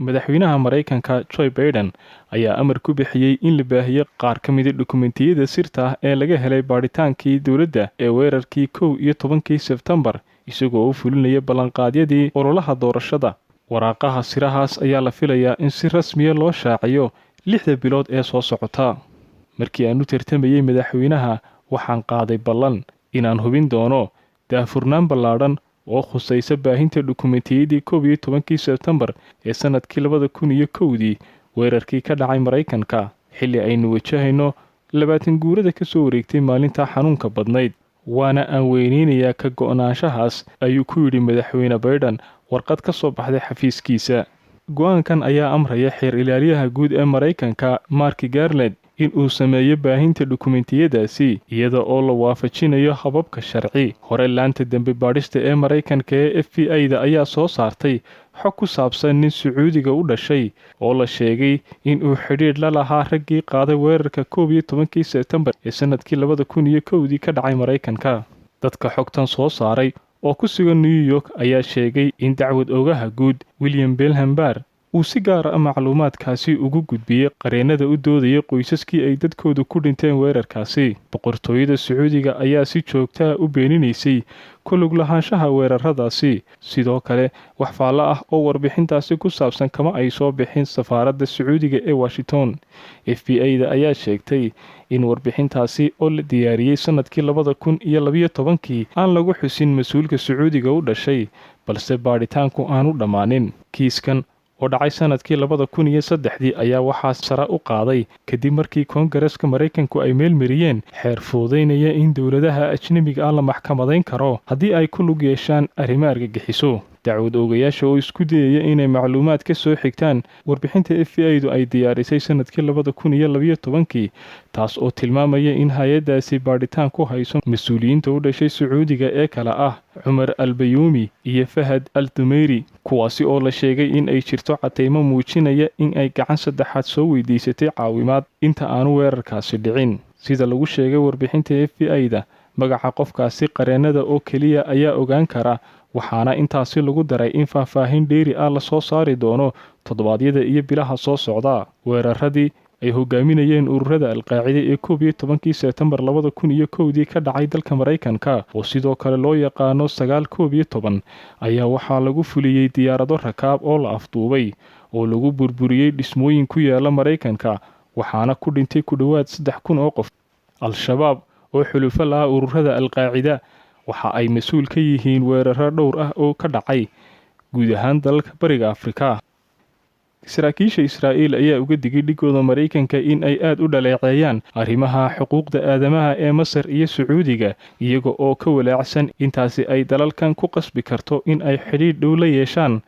madaxweynaha Mareykanka Joe Biden ayaa amar ku bixiyay in la baahiyo qaar ka mid ah dukumeentiyada sirta ah ee laga helay baadhitaankii dowladda ee weerarkii 11 Sebtembar isagoo u fulinaya ballanqaadyadii ololaha doorashada. Waraaqaha sirahaas ayaa la filayaa in si rasmi ah loo shaaciyo 6 bilood ee soo socota. Markii aanu tartamayay madaxweynaha, waxaan qaaday ballan inaan hubin doono daahfurnaan ballaadhan oo khusaysa baahinta dukumeentiyadii 11 Sebtembar ee sanadkii 2001 weerarkii ka dhacay Mareykanka xilli aynu wajahayno 20 guurada ka soo wareegtay maalinta xanuunka badnayd. waana aan weyneynayaa ka go'naanshahaas, ayuu ku yidhi madaxweyne Biden warqad ka soo baxday xafiiskiisa. Go'aankan ayaa amraya xeer ilaaliyaha guud ee Mareykanka Mark Garland in uu sameeyo baahinta dukumeentiyadaasi iyada oo la waafajinayo hababka sharci. Hore laanta dambe baadhista ee Mareykanka ee FBI-da ayaa soo saartay xog ku saabsan nin Sacuudiga u dhashay oo la sheegay in uu xidhiidh la lahaa raggii qaaday weerarka 11 Sebtembar ee sanadkii 2001 ka dhacay Mareykanka. Dadka xogtan soo saaray oo ku sugan New York ayaa sheegay in dacwad oogaha guud William Belham Barr uu si gaar ah macluumaadkaasi ugu gudbiyey qareenada u doodaya qoysaskii ay dadkoodu ku dhinteen weerarkaasi. Boqortooyada Sacuudiga ayaa si joogto ah u beeninaysay ku lug lahaanshaha weeraradaasi. Sidoo kale, wax faallo ah oo warbixintaasi ku saabsan kama ay soo bixin safaaradda Sacuudiga ee Washington. FBI-da ayaa sheegtay in warbixintaasi oo la diyaariyey sanadkii 2012 aan lagu xusin mas-uulka Sacuudiga u dhashay, balse baadhitaanku aanu dhammaanin. Kiiskan oo dhacay sanadkii 2003 ayaa waxaa sare u qaaday kadib markii Koongareeska Mareykanku ay meelmariyeen xeer fududeynaya in dowladaha ajnabiga ah la maxkamadayn karo haddii ay ku lug yeeshaan arrimo argagixiso. Dacwad oogayaasha oo isku dayaya inay macluumaad ka soo xigtaan warbixinta FBI-du ay diyaarisay sanadkii 2012 taas oo tilmaamaya in hay-addaasi baadhitaan ku hayso mas-uuliyiinta u dhashay Sacuudiga ee kala ah Cumar al-Bayuumi iyo Fahad al-Dumeiri, kuwaasi oo la sheegay in ay jirto cadeymo muujinaya in ay gacan saddexaad soo weydiisatay caawimaad inta aanu weerarkaasi dhicin. Sida lagu sheegay warbixinta FBI-da, magaca qofkaasi qareenada oo keliya ayaa ogaan kara, waxaana intaasi lagu daray in faahfaahin dheeri ah la soo saari doono toddobaadyada iyo bilaha soo socda. Weeraradii ay hogaaminayeen ururada Al-Qaacida ee 11 Sebtembar 2001 ka dhacay dalka Mareykanka oo sidoo kale loo yaqaano 9/11 ayaa waxaa lagu fuliyey diyaarado rakaab oo la afduubay oo lagu burburiyey dhismooyin ku yaala Mareykanka, waxaana ku dhintay ku dhowaad 3,000 oo qof. Al-Shabaab oo xulufo la ah ururada Al-Qaacida waxa ay mas-uul ka yihiin weeraro dhowr ah oo ka dhacay guud ahaan dalalka Bariga Afrika. Saraakiisha Israa'iil ayaa uga digay dhigooda Mareykanka in ay aad u dhaleeceeyaan arrimaha xuquuqda aadamaha ee Masar iyo Sacuudiga, iyaga oo ka walaacsan intaasi ay dalalkan ku qasbi karto in ay xidhiidh dhow la yeeshaan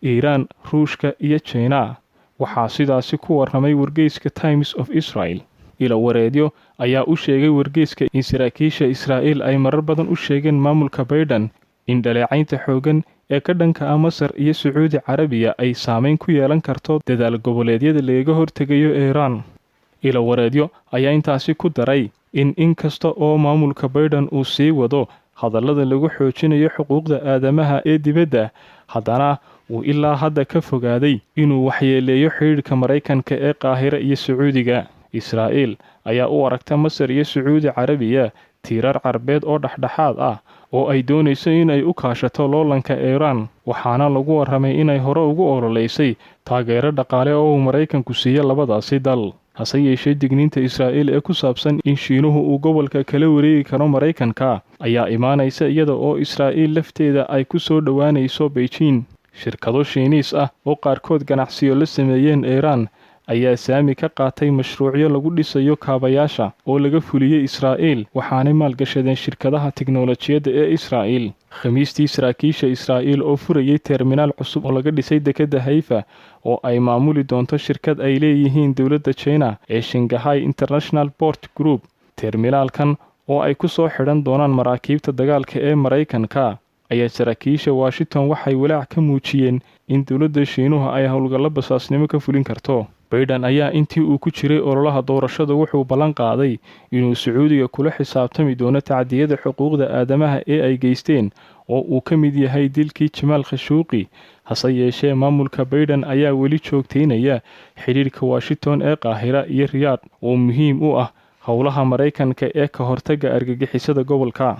Iiraan, Ruushka iyo China. Waxaa sidaasi ku warramay wargeyska Times of Israel. Ilo wareedyo ayaa u sheegay wargeyska in saraakiisha Israa'iil ay marar badan u sheegeen maamulka Biden in dhaleecaynta xoogan ee ka dhanka ah Masar iyo Sacuudi Carabiya ay saameyn ku yeelan karto dadaal goboleedyada lagaga hortegayo Iiraan. Ilo wareedyo ayaa intaasi ku daray in inkasta oo maamulka Biden uu sii wado hadallada lagu xoojinayo xuquuqda aadamaha ee dibadda, haddana uu ilaa hadda ka fogaaday inuu waxyeeleeyo xidhiidhka Mareykanka ee Qaahira iyo Sacuudiga. Israa'iil ayaa u aragta Masar iyo Sacuudi Carabiya tiirar carbeed oo dhexdhexaad ah oo ay doonayso in ay u kaashato loolanka Iiraan, waxaana lagu warramay inay hore ugu ololeysay taageero dhaqaale oo uu Mareykanku siiyo labadaasi dal. Hase yeeshee, digniinta Israa'iil ee ku saabsan in Shiinuhu uu gobolka kala wareegi karo Mareykanka ayaa imaanaysa iyada oo Israa'iil lafteeda ay ku soo dhowaanayso Beijing. Shirkado Shiiniis ah oo qaarkood ganacsiyo la sameeyeen Iiraan ayaa saami ka qaatay mashruucyo lagu dhisayo kaabayaasha oo laga fuliyey Israa'iil, waxaanay maalgashadeen shirkadaha tiknoolajiyadda ee Israa'iil. Khamiistii, saraakiisha Israa'iil oo furayay terminaal cusub oo laga dhisay dekedda Haifa oo ay maamuli doonto shirkad ay leeyihiin dowladda China ee Shanghai International Port Group. Terminaalkan oo ay ku soo xidhan doonaan maraakiibta dagaalka ee Mareykanka ayaa saraakiisha Washington waxay walaac ka muujiyeen in dowladda Shiinuhu ay howlgallo basaasnimo ka fulin karto. Biden ayaa intii uu ku jiray ololaha doorashada wuxuu ballan qaaday inuu Sacuudiga kula xisaabtami doono tacdiyada xuquuqda aadamaha ee ay geysteen oo uu ka mid yahay dilkii Jamaal Khashoggi. hase yeeshee maamulka Biden ayaa weli joogteynaya xiriirka Washington ee Qaahira iyo Riyadh oo muhiim u ah howlaha Mareykanka ee ka hortagga argagixisada gobolka.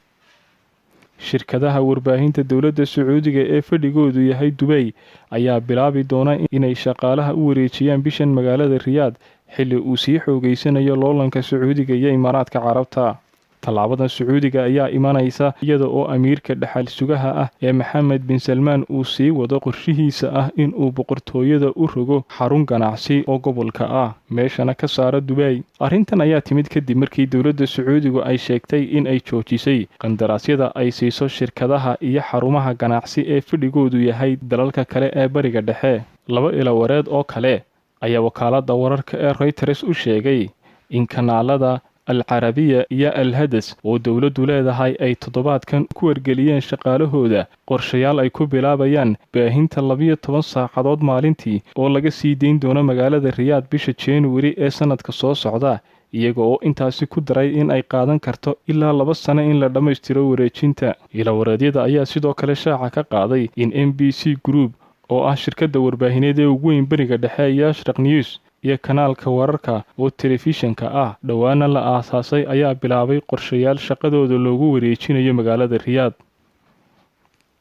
Shirkadaha warbaahinta dowladda Sacuudiga ee fadhigoodu yahay Dubai ayaa bilaabi doona inay shaqaalaha u wareejiyaan bishan magaalada Riyadh xilli uu sii xoogeysanayo loolanka Sacuudiga iyo Imaaraadka Carabta. Tallaabadan Sacuudiga ayaa imanaysa iyada oo amiirka dhaxal sugaha ah ee Maxamed bin Salmaan uu sii wado qorshihiisa ah in uu boqortooyada u rogo xarun ganacsi oo gobolka ah meeshana ka saara Dubai. Arrintan ayaa timid kadib markii dowladda Sacuudigu ay sheegtay in ay joojisay qandaraasyada ay siiso shirkadaha iyo xarumaha ganacsi ee fadhigoodu yahay dalalka kale ee Bariga Dhexe. Laba ilawareed oo kale ayaa wakaaladda wararka ee Reuters u sheegay in kanaalada Al-Carabiya iyo Al-Hadas oo dowladdu leedahay ay toddobaadkan ku wargeliyeen shaqaalahooda qorshayaal ay ku bilaabayaan baahinta 12 saacadood maalintii oo laga sii deyn doono magaalada Riyadh bisha January ee sanadka soo socda, iyaga oo intaasi ku daray in ay qaadan karto ilaa 2 sano in la dhammaystiro wareejinta. Ilawareedyada ayaa sidoo kale shaaca ka qaaday in NBC Group oo ah shirkadda warbaahineed ee ugu weyn Bariga Dhexe iyo Ashraq News iyo kanaalka wararka oo telefishinka ah dhowaana la aasaasay ayaa bilaabay qorshayaal shaqadooda loogu wareejinayo magaalada Riyadh.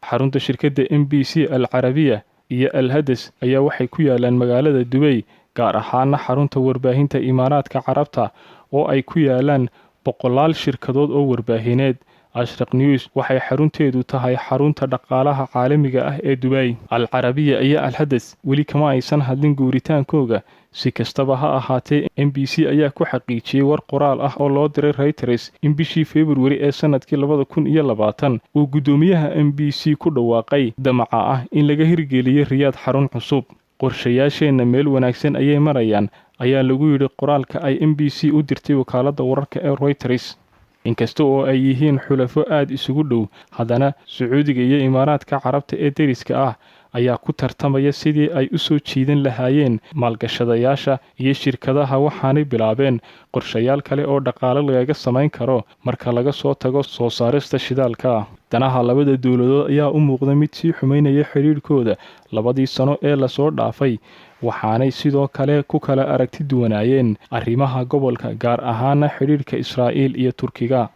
Xarunta shirkadda NBC Al-Carabiya iyo Al-Hadas ayaa waxay ku yaalaan magaalada Dubai, gaar ahaana xarunta warbaahinta Imaaraadka Carabta oo ay ku yaalaan boqolaal shirkadood oo warbaahineed. Ashraq News waxay xarunteedu tahay xarunta dhaqaalaha caalamiga ah ee Dubai. Al-Carabiya iyo Al-Hadas weli kama aysan hadlin guuritaankooga. Si kastaba ha ahaatee, NBC ayaa ku xaqiijiyay war qoraal ah oo loo diray Reuters in bishii February ee sanadkii 2020 uu guddoomiyaha NBC ku dhawaaqay damaca ah in laga hirgeliyo Riyadh xarun cusub. Qorshayaasheena meel wanaagsan ayay marayaan, ayaa lagu yidhi qoraalka ay NBC u dirtay wakaaladda wararka ee Reuters. Inkasta oo ay yihiin xulafo aad isugu dhow, haddana Sacuudiga iyo Imaaraadka Carabta ee deriska ah ayaa ku tartamaya sidii ay u soo jiidan lahaayeen maalgashadayaasha iyo shirkadaha, waxaanay bilaabeen qorshayaal kale oo dhaqaale lagaga samayn karo marka laga soo tago soo saarista shidaalka. Danaha labada dowladood ayaa u muuqda mid sii xumeynaya xiriirkooda 2 sano ee lasoo dhaafay, waxaanay sidoo kale ku kala aragti duwanaayeen arrimaha gobolka, gaar ahaana xiriirka Israa'iil iyo Turkiga.